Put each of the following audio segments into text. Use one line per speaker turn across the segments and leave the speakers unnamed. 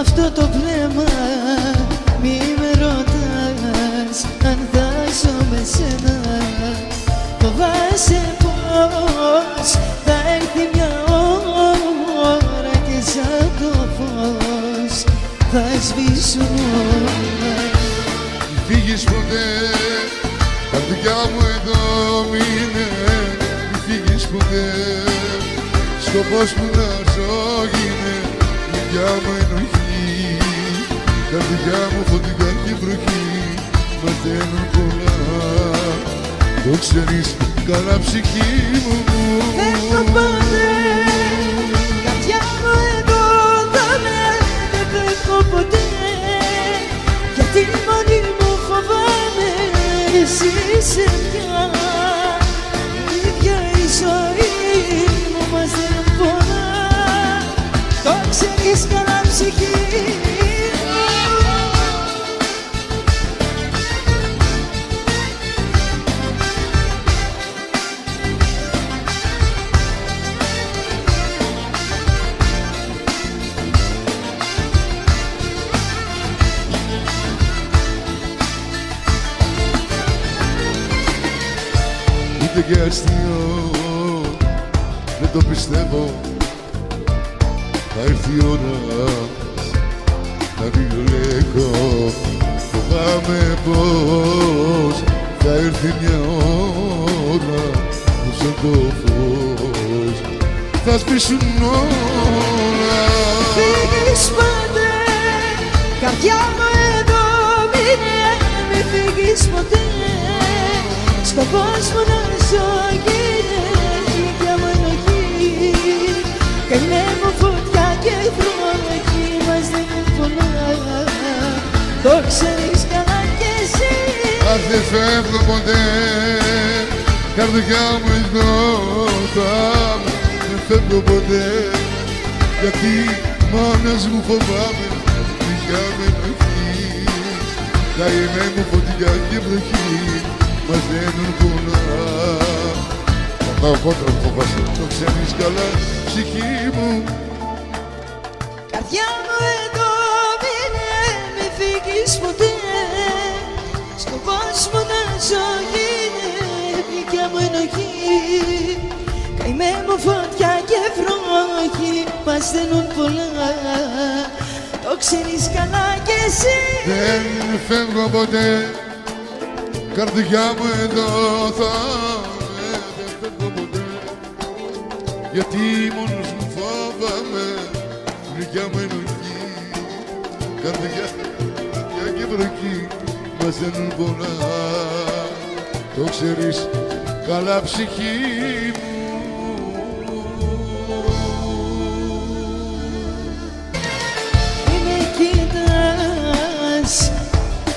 αυτό το βλέμμα μη με ρωτάς αν θα ζω με σένα. Φοβάσαι πως θα έρθει μια ώρα και σαν το φως θα σβήσουν όλα.
Μη φύγεις ποτέ, καρδιά μου εδώ μείνε. Μη φύγεις ποτέ, σκοπός μου να ζω γίνε. Καρδιά μου ενοχή, καρδιά μου φωτιά και βροχή. Μαθαίνουν πολλά, το ξέρεις καλά ψυχή μου.
Φεύγω ποτέ, καρδιά μου εδώ θα με, δεν φεύγω ποτέ. Γιατί μόνη μου φοβάμαι, εσύ είσαι πια. Η ίδια η ζωή μου μας δεν πολλά, το ξέρεις καλά ψυχή.
Είτε και αστείο, δεν το πιστεύω. Θα έρθει η ώρα να βιολέκω. Φοβάμαι πως θα έρθει μια ώρα που σαν το φως θα σβήσουν όλα.
Φύγεις ποτέ, καρδιά μου εδώ μείνε. Μη φύγεις ποτέ, σκοπός μου να ζω γίνε. Η ίδια μου ενοχή, καημέ μου φωτιά και βροχή. Μας δεν είναι πολλά, το ξέρεις καλά κι εσύ.
Αχ, δεν φεύγω ποτέ, καρδιά μου εδώ θα είμαι. Δεν φεύγω ποτέ, γιατί μόνος μου φοβάμαι. Καρδιά μου ενοχή, καημέ μου φωτιά και βροχή. Μας δίνουν πολλά, θα πάω κόντρα μου φοβάσαι. Το ξέρεις καλά ψυχή μου.
Καρδιά μου εδώ μείνε, μη φύγεις ποτέ. Σκοπός μου να ζω γίνε. Γλυκιά μου ενοχή, καημέ μου φωτιά και βροχή. Μας δίνουν πολλά, το ξέρεις καλά κι εσύ.
Δεν φεύγω ποτέ, καρδιά μου εδώ θα είμαι. Δεν φεύγω ποτέ, γιατί μόνος μου φοβάμαι. Γλυκιά μου ενοχή, καρδιά και βροχή. Μας δίνουν πολλά, το ξέρεις καλά ψυχή μου.
Μη με κοιτάς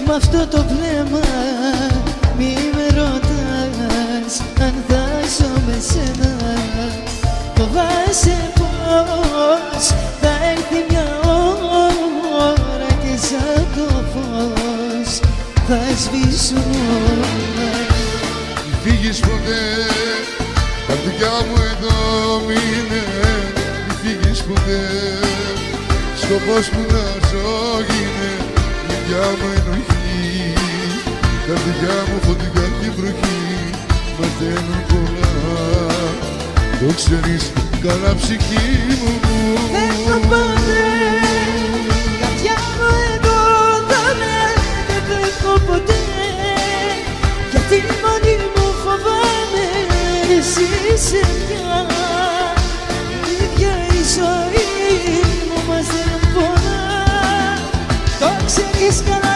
μ' αυτό το βλέμμα, μη με ρωτάς αν θα ζω με σένα. Φοβάσαι πως θα έρθει μια ώρα και σαν το φως θα σβήσουν όλα.
Μη φύγεις ποτέ, καρδιά μου εδώ μείνε. Μη φύγεις ποτέ, σκοπός μου να ζω γίνε. Καρδιά μου ενοχή, καρδιά μου φωτιά και βροχή. Μαθαίνουν πολλά, το ξέρεις καλά ψυχή μου.
Φεύγω ποτέ, καρδιά μου εδώ θα με, δεν φεύγω ποτέ. Γιατί μόνη μου φοβάμαι, εσύ είσαι πια. Η ίδια η ζωή μου μας δεν πολλά, το ξέρεις καλά.